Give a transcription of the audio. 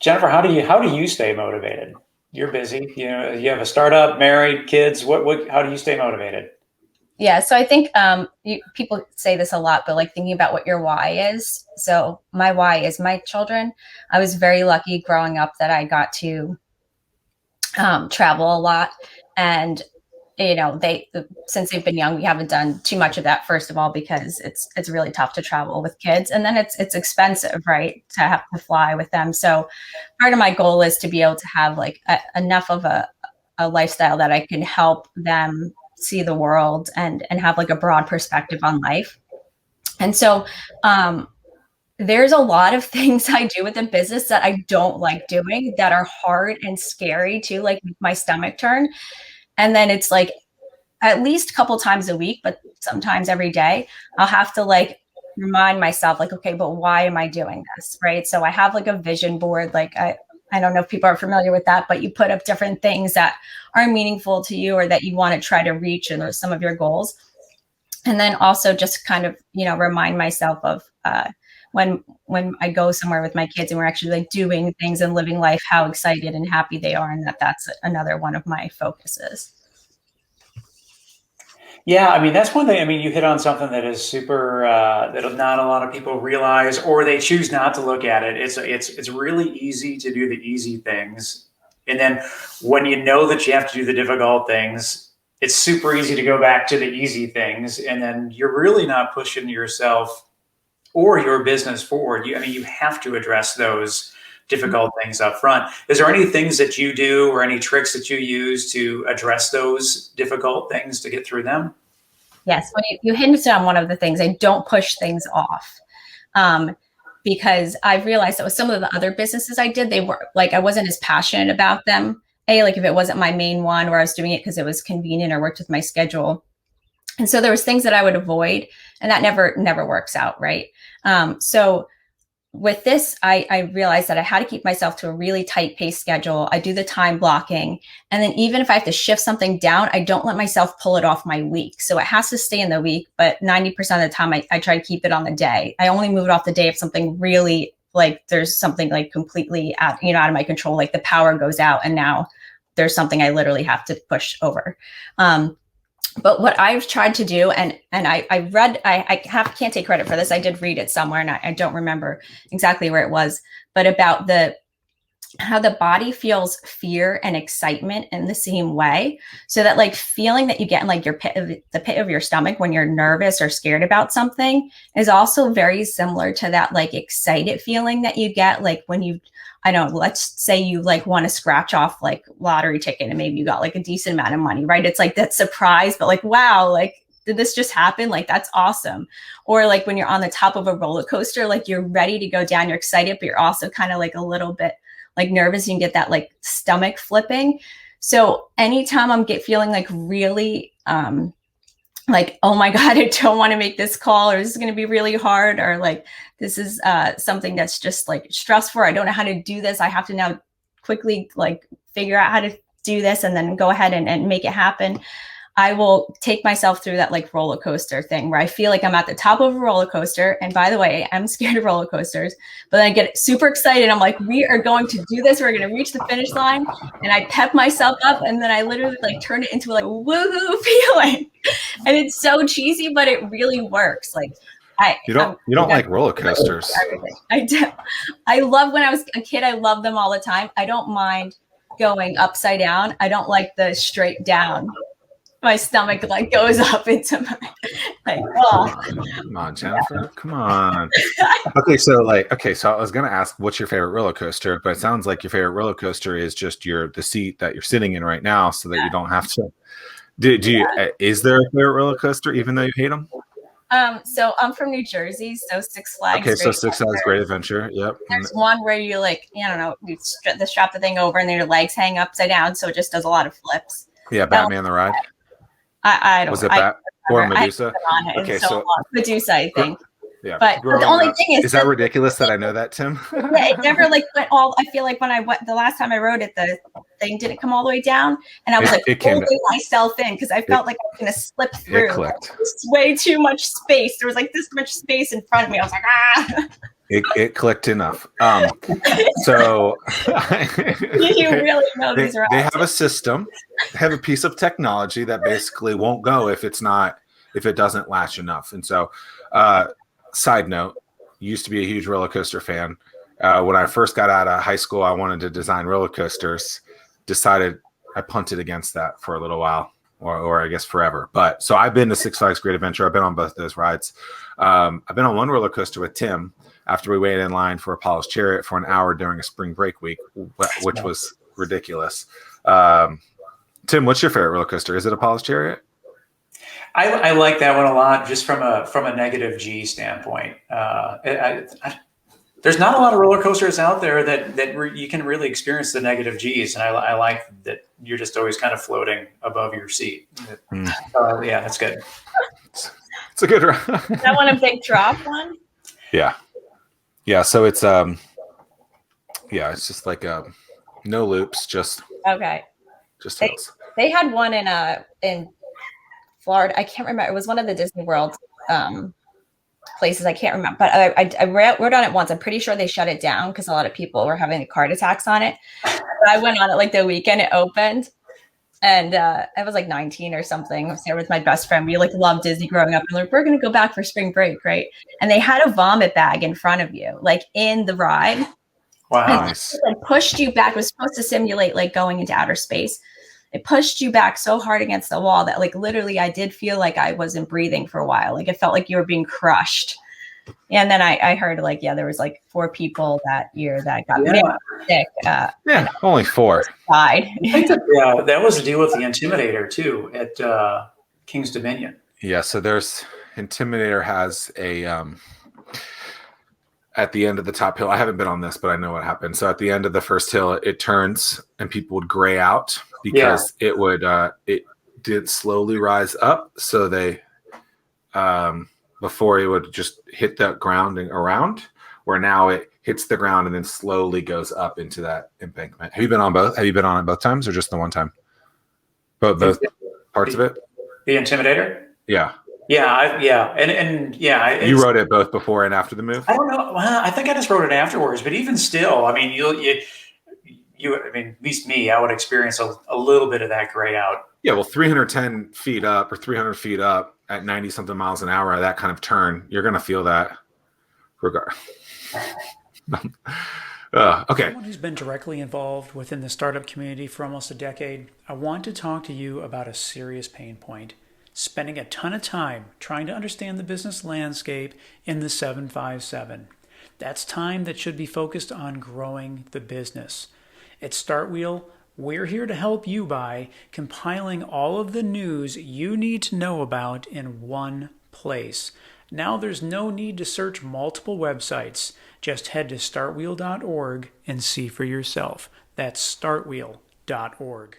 Jennifer, how do you stay motivated? You're busy. You know, you have a startup, married, kids. How do you stay motivated? Yeah, so I think people say this a lot, but like thinking about what your why is. So my why is my children. I was very lucky growing up that I got to travel a lot, and they since they've been young, we haven't done too much of that. First of all, because it's really tough to travel with kids, and then it's expensive, right, to have to fly with them. So part of my goal is to be able to have like enough of a lifestyle that I can help them see the world and have like a broad perspective on life. And so there's a lot of things I do within business that I don't like doing that are hard and scary to like make my stomach turn. And then it's like at least a couple times a week, but sometimes every day, I'll have to like remind myself, like, okay, but why am I doing this? Right. So I have like a vision board. Like I don't know if people are familiar with that, but you put up different things that are meaningful to you or that you want to try to reach and some of your goals. And then also just kind of, remind myself of when I go somewhere with my kids and we're actually like doing things and living life, how excited and happy they are. And that's another one of my focuses. Yeah, I mean that's one thing. I mean, you hit on something that is super that not a lot of people realize, or they choose not to look at it. It's really easy to do the easy things, and then when you know that you have to do the difficult things, it's super easy to go back to the easy things, and then you're really not pushing yourself or your business forward. I mean, you have to address those difficult things up front. Is there any things that you do or any tricks that you use to address those difficult things to get through them? Yes, when you hinted on one of the things, I don't push things off. Because I've realized that with some of the other businesses I did, they were like, I wasn't as passionate about them. Like if it wasn't my main one where I was doing it because it was convenient or worked with my schedule. And so there was things that I would avoid, and that never works out. Right. So with this, I realized that I had to keep myself to a really tight pace schedule. I do the time blocking. And then even if I have to shift something down, I don't let myself pull it off my week. So it has to stay in the week, but 90% of the time I try to keep it on the day. I only move it off the day if something really like there's something like completely out of my control, like the power goes out and now there's something I literally have to push over. But what I've tried to do, and I read, can't take credit for this. I did read it somewhere, and I don't remember exactly where it was, but about how the body feels fear and excitement in the same way. So that like feeling that you get in like the pit of your stomach when you're nervous or scared about something is also very similar to that like excited feeling that you get like when you, I don't know, let's say you like want to scratch off like lottery ticket and maybe you got like a decent amount of money, right? It's like that surprise, but like, wow, like, did this just happen? Like, that's awesome. Or like when you're on the top of a roller coaster, like you're ready to go down, you're excited, but you're also kind of like a little bit like nervous. You can get that like stomach flipping. So anytime I'm feeling like really, like, oh my God, I don't want to make this call, or this is going to be really hard, or like, this is something that's just like stressful. I don't know how to do this. I have to now quickly like figure out how to do this and then go ahead and make it happen. I will take myself through that like roller coaster thing where I feel like I'm at the top of a roller coaster. And by the way, I'm scared of roller coasters, but I get super excited. I'm like, we are going to do this. We're going to reach the finish line. And I pep myself up. And then I literally like turn it into like a woohoo feeling. And it's so cheesy, but it really works. Like you don't like roller coasters. I do. I love when I was a kid. I loved them all the time. I don't mind going upside down. I don't like the straight down. My stomach like goes up into my like, oh. Come on, Jennifer. Come on. So I was gonna ask what's your favorite roller coaster, but it sounds like your favorite roller coaster is just the seat that you're sitting in right now, so that you don't have to. Is there a favorite roller coaster even though you hate them? So I'm from New Jersey, so Six Flags. Okay, so Six Flags Great Adventure. Yep. There's one where you like, I don't know, you strap the thing over and then your legs hang upside down, so it just does a lot of flips. Yeah, Batman the Ride. I don't. Was it that or Medusa? Okay, so Medusa, I think. Yeah, but the only thing is that ridiculous that I know that, Tim? Yeah, it never like went all. I feel like when I went the last time I rode it, the thing didn't come all the way down, and I was holding myself in because I felt like I was going to slip through. It clicked. Way too much space. There was like this much space in front of me. I was like, ah. It clicked enough. So You really know these routes. they have a system. They have a piece of technology that basically won't go if it doesn't latch enough. And so, side note, used to be a huge roller coaster fan. When I first got out of high school, I wanted to design roller coasters. Decided I punted against that for a little while, or I guess forever. But so I've been to Six Flags Great Adventure. I've been on both those rides. I've been on one roller coaster with Tim after we waited in line for Apollo's Chariot for an hour during a spring break week, which was ridiculous. Tim, what's your favorite roller coaster? Is it Apollo's Chariot? I like that one a lot, just from a negative G standpoint. There's not a lot of roller coasters out there that you can really experience the negative G's, and I like that you're just always kind of floating above your seat. Yeah, that's good. It's a good ride. That one a big drop one? Yeah. So it's it's just like no loops, just hills. They had one in Florida. I can't remember. It was one of the Disney World places. I can't remember, but I rode on it once. I'm pretty sure they shut it down because a lot of people were having heart attacks on it. But I went on it like the weekend it opened, and I was like 19 or something. I was there with my best friend. We like loved Disney growing up. And we're going to go back for spring break, right? And they had a vomit bag in front of you, like in the ride. Wow. Nice. It like pushed you back. It was supposed to simulate like going into outer space. It pushed you back so hard against the wall that like literally I did feel like I wasn't breathing for a while. Like it felt like you were being crushed. And then I heard like, there was like 4 people that year that got sick. Only 4 died. I think that was the deal with the Intimidator too at King's Dominion. Yeah, so there's Intimidator has a at the end of the top hill. I haven't been on this, but I know what happened. So at the end of the first hill, it turns and people would gray out because it did slowly rise up. So they before it would just hit the ground and around, where now it hits the ground and then slowly goes up into that embankment. Have you been on both? Have you been on it both times or just the one time? Both parts of it? The Intimidator? Yeah. You rode it both before and after the move? I don't know. Well, I think I just rode it afterwards, but even still, I mean, I mean, at least me, I would experience a little bit of that gray out. Yeah, well, 310 feet up or 300 feet up at 90 something miles an hour, that kind of turn, you're going to feel that regard. Okay. Someone who's been directly involved within the startup community for almost a decade, I want to talk to you about a serious pain point. Spending a ton of time trying to understand the business landscape in the 757. That's time that should be focused on growing the business. At Startwheel, we're here to help you by compiling all of the news you need to know about in one place. Now there's no need to search multiple websites. Just head to startwheel.org and see for yourself. That's startwheel.org.